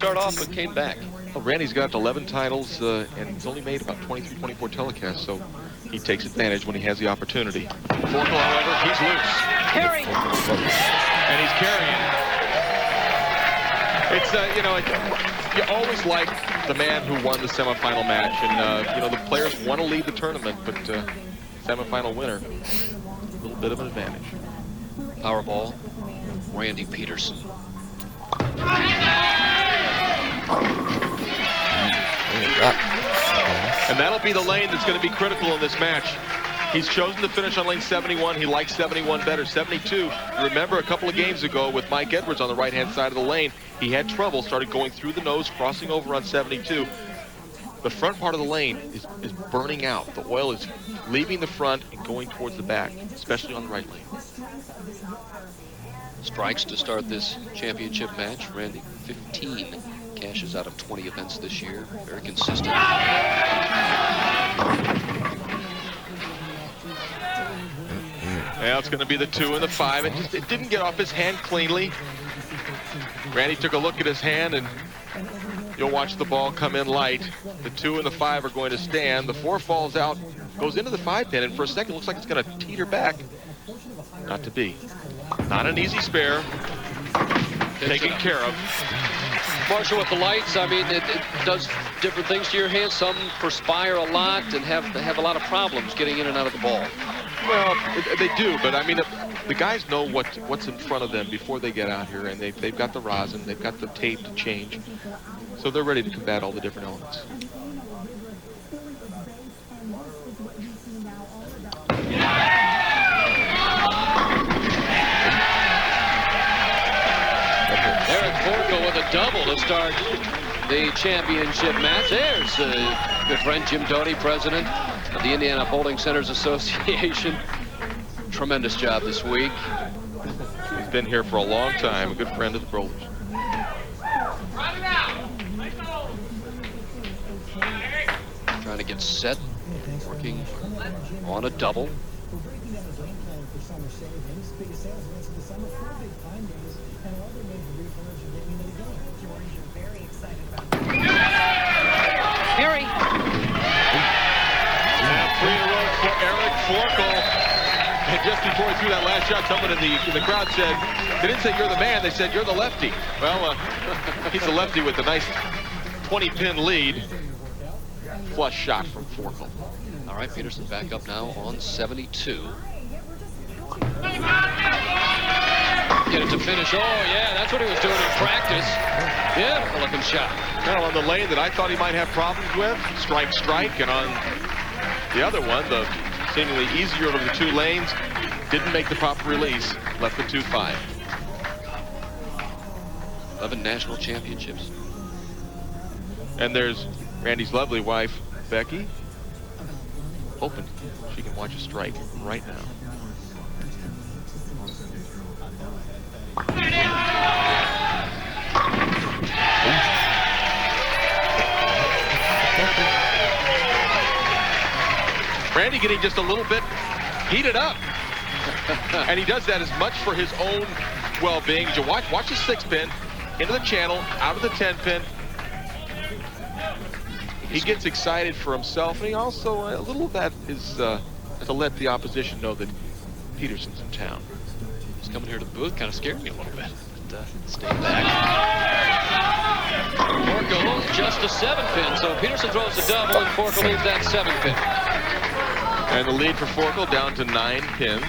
start off, but came back. Well, Randy's got 11 titles, and he's only made about 23, 24 telecasts, so he takes advantage when he has the opportunity. Forkel, however, he's loose. Carry! And he's carrying. It's, you always like the man who won the semifinal match, and, the players want to lead the tournament, but semifinal winner, a little bit of an advantage. Powerball, Randy Pedersen. And that'll be the lane that's going to be critical in this match. He's chosen to finish on lane 71. He likes 71 better. 72, remember a couple of games ago with Mike Edwards on the right-hand side of the lane, he had trouble, started going through the nose, crossing over on 72. The front part of the lane is burning out. The oil is leaving the front and going towards the back, especially on the right lane. Strikes to start this championship match. Randy, 15 cashes out of 20 events this year. Very consistent. Now it's going to be the 2 and the 5. It didn't get off his hand cleanly. Randy took a look at his hand, and you'll watch the ball come in light. The 2 and the 5 are going to stand. The 4 falls out, goes into the 5 pin, and for a second looks like it's going to teeter back. Not to be. Not an easy spare. Taken care of. Marshall, with the lights, I mean, it does different things to your hands. Some perspire a lot and have a lot of problems getting in and out of the ball. Well, they do, but I mean, the guys know what's in front of them before they get out here, and they've got the rosin, they've got the tape to change, so they're ready to combat all the different elements. Eric Forkel with a double to start the championship match. There's good friend Jim Doty, president of the Indiana Bowling Centers Association. Tremendous job this week. He's been here for a long time, a good friend of the bowlers. Trying to get set, working on a double. Harry! And 3 in a row for Eric Forkel. And just before he threw that last shot, someone in the crowd said, they didn't say you're the man, they said you're the lefty. Well, he's a lefty with a nice 20-pin lead. Flush shot from Forkel. All right, Pedersen back up now on 72. Get it to finish. Oh, yeah, that's what he was doing in practice. Beautiful looking shot. Now on the lane that I thought he might have problems with, strike, and on the other one, the seemingly easier of the 2 lanes, didn't make the proper release, left the 2-5. 11 national championships. And there's Randy's lovely wife, Becky, hoping she can watch a strike right now. Randy getting just a little bit heated up. And he does that as much for his own well-being. You watch the 6-pin into the channel, out of the 10-pin. He gets excited for himself, and he also, a little of that is to let the opposition know that Pedersen's in town. He's coming here to the booth, kind of scared me a little bit. But, stay back. Forkel just a 7-pin, so Pedersen throws the double, and Forkel leaves that 7-pin. And the lead for Forkel down to 9 pins.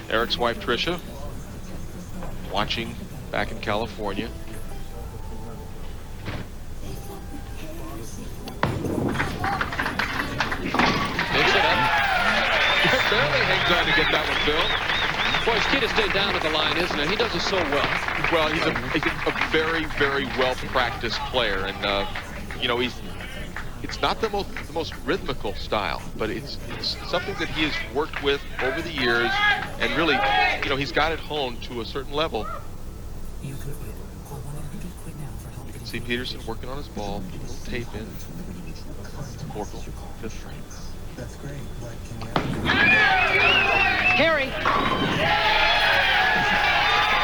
Eric's wife, Tricia, watching back in California. Picks it up. Barely hangs on to get that one, Phil. Boy, it's key to stay down at the line, isn't it? He does it so well. Well, he's a very, very well-practiced player, and it's not the most rhythmical style, but it's something that he has worked with over the years, and really, he's got it honed to a certain level. You can see Pedersen working on his ball, putting a little tape in. Forkel, 5th frame. That's great. Harry!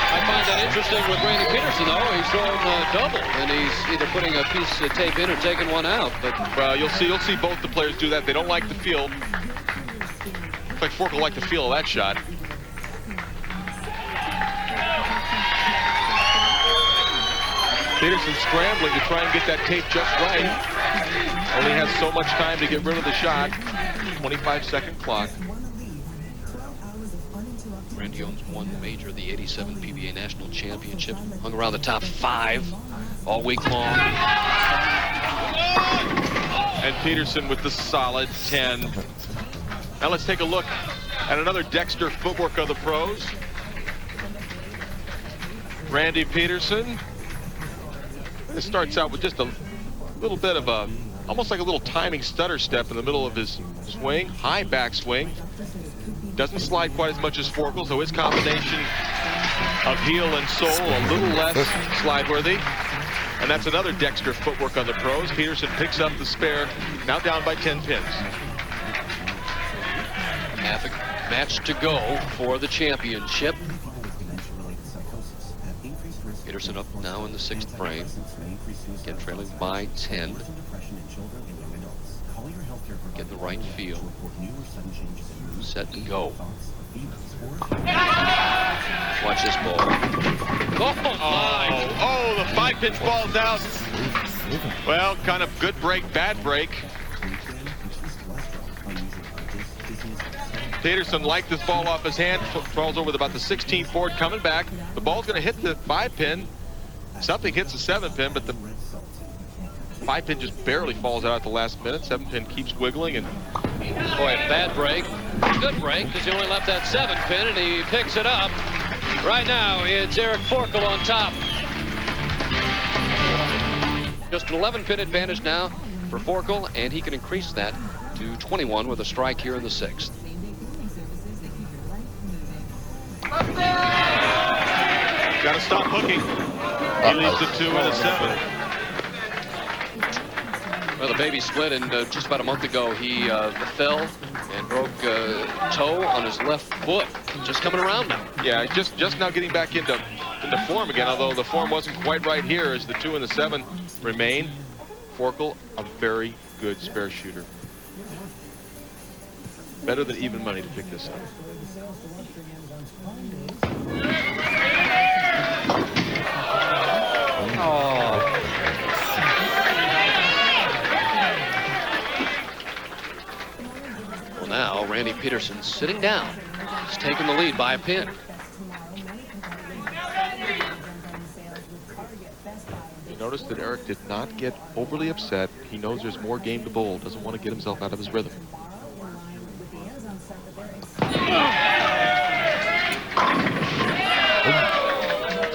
I find that interesting with Randy Pedersen, though. He's throwing a double, and he's either putting a piece of tape in or taking one out. But well, you'll see both the players do that. They don't like the feel. Looks like Forkel liked the feel of that shot. Pedersen scrambling to try and get that tape just right. Only has so much time to get rid of the shot. 25-second clock. Randy owns one major, the '87 PBA National Championship. Hung around the top 5 all week long. And Pedersen with the solid 10. Now let's take a look at another Dexter footwork of the pros. Randy Pedersen. It starts out with just a little bit of a, almost like a little timing stutter step in the middle of his swing. High back swing. Doesn't slide quite as much as Forkel, so his combination of heel and sole a little less slide worthy. And that's another Dexter footwork on the pros. Pedersen picks up the spare, now down by 10 pins. Half a match to go for the championship. Pedersen up now in the 6th frame. Again, trailing by 10. Get the right feel. Set and go. Watch this ball. Oh, the 5-pitch ball's out. Well, kind of good break, bad break. Pedersen liked this ball off his hand. Falls over with about the 16th board, coming back. The ball's going to hit the 5-pin. Something hits the 7-pin, but the 5-pin just barely falls out at the last minute. 7-pin keeps wiggling, and boy, bad break. Good break, because he only left that 7-pin, and he picks it up. Right now, it's Eric Forkel on top. Just an 11-pin advantage now for Forkel, and he can increase that to 21 with a strike here in the 6th. Got to stop hooking. He leads the 2 and a 7. Well, the baby split, and just about a month ago, he fell and broke a toe on his left foot. Just coming around now. Yeah, just now getting back into form again, although the form wasn't quite right here as the 2 and the 7 remain. Forkel, a very good spare shooter. Better than even money to pick this up. Well, now Randy Pedersen sitting down. He's taking the lead by a pin. You notice that Eric did not get overly upset. He knows there's more game to bowl. Doesn't want to get himself out of his rhythm.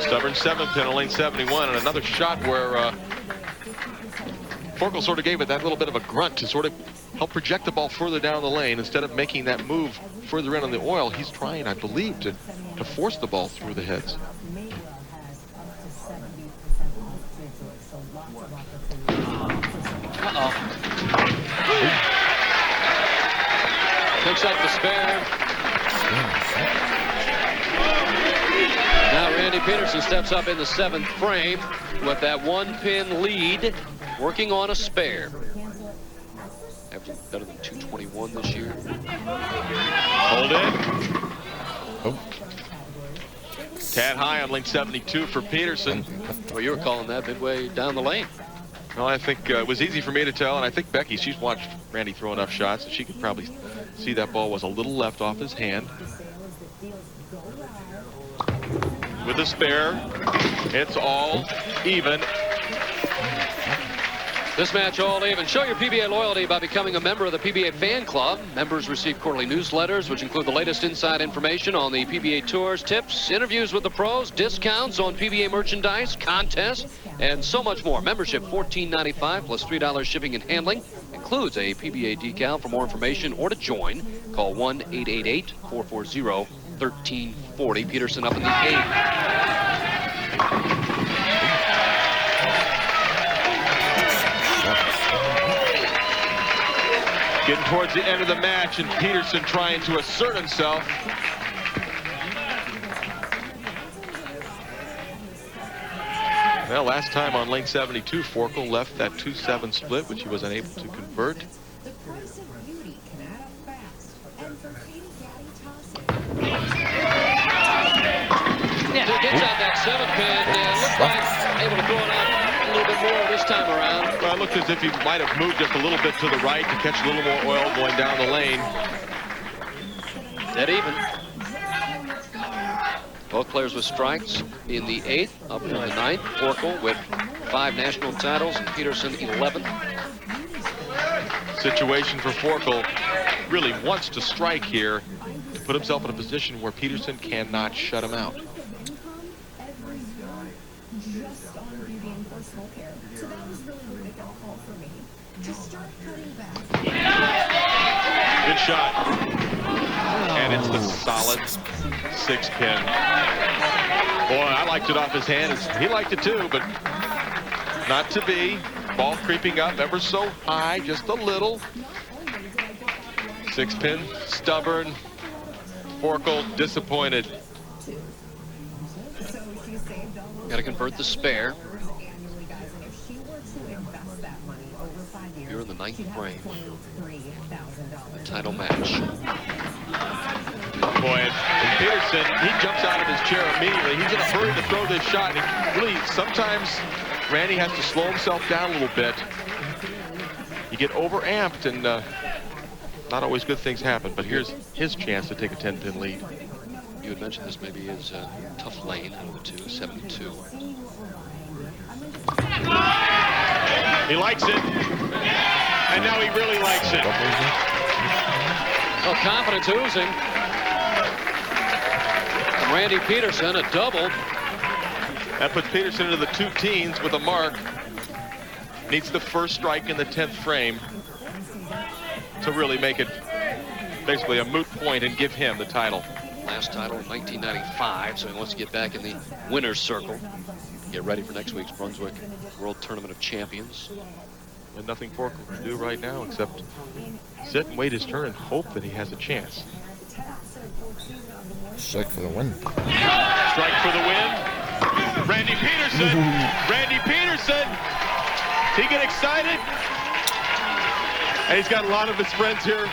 Stubborn 7-pin on lane 71, and another shot where Forkel sort of gave it that little bit of a grunt to sort of help project the ball further down the lane. Instead of making that move further in on the oil, he's trying, I believe, to force the ball through the heads. Picks up the spare. Now Randy Pedersen steps up in the 7th frame with that 1-pin lead, working on a spare. Averaging better than 221 this year. Hold it. Oh. Tad high on lane 72 for Pedersen. Well, you were calling that midway down the lane. Well, I think it was easy for me to tell, and I think Becky, she's watched Randy throw enough shots, and she could probably see that ball was a little left off his hand. With a spare, it's all even. This match all even. Show your PBA loyalty by becoming a member of the PBA fan club. Members receive quarterly newsletters, which include the latest inside information on the PBA tours, tips, interviews with the pros, discounts on PBA merchandise, contests, and so much more. Membership $14.95 plus $3 shipping and handling. Includes a PBA decal. For more information or to join, call 1-888-440-1340. Pedersen up in the 8th. Getting towards the end of the match, and Pedersen trying to assert himself. Well, last time on lane 72, Forkel left that 2-7 split, which he was unable to convert. Yeah, gets out that 7th pin. Looked like able to throw it out a little bit more this time around. Well, it looked as if he might have moved just a little bit to the right to catch a little more oil going down the lane. Dead even. Both players with strikes in the 8th, up in the 9th. Forkel with 5 national titles and Pedersen 11. Situation for Forkel, really wants to strike here to put himself in a position where Pedersen cannot shut him out. Good shot. And it's the solid 6-pin. Boy, I liked it off his hand. He liked it too, but not to be. Ball creeping up ever so high, just a little. 6-pin, stubborn. Forkel disappointed. Got to convert the spare. Here in the 9th frame. The title match. Boy, and Pedersen, he jumps out of his chair immediately. He's in a hurry to throw this shot. And really, sometimes Randy has to slow himself down a little bit. You get overamped, and not always good things happen. But here's his chance to take a 10-pin lead. You had mentioned this maybe is a tough lane out of the 2, 72. He likes it, and now he really likes it. Well, confidence oozing. From Randy Pedersen, a double. That puts Pedersen into the 2 teens with a mark. Needs the first strike in the 10th frame to really make it basically a moot point and give him the title. Last title in 1995, so he wants to get back in the winner's circle. Get ready for next week's Brunswick World Tournament of Champions. And nothing Forkel can do right now except sit and wait his turn and hope that he has a chance. Strike for the win. Strike for the win. Randy Pedersen. Randy Pedersen. He get excited. And he's got a lot of his friends here.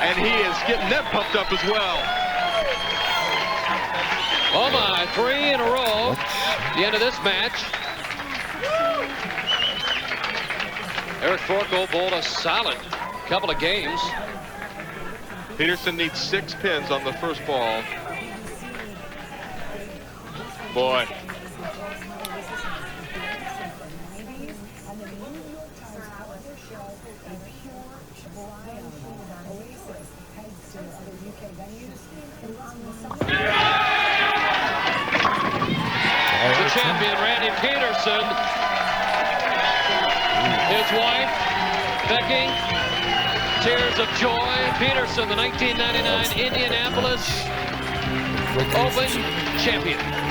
And he is getting them pumped up as well. Oh my, 3 in a row. The end of this match. Eric Forkel bowled a solid couple of games. Pedersen needs 6 pins on the first ball. Boy. The champion, Randy Pedersen. His wife, Becky, tears of joy. Pedersen, the 1999 Indianapolis Open champion.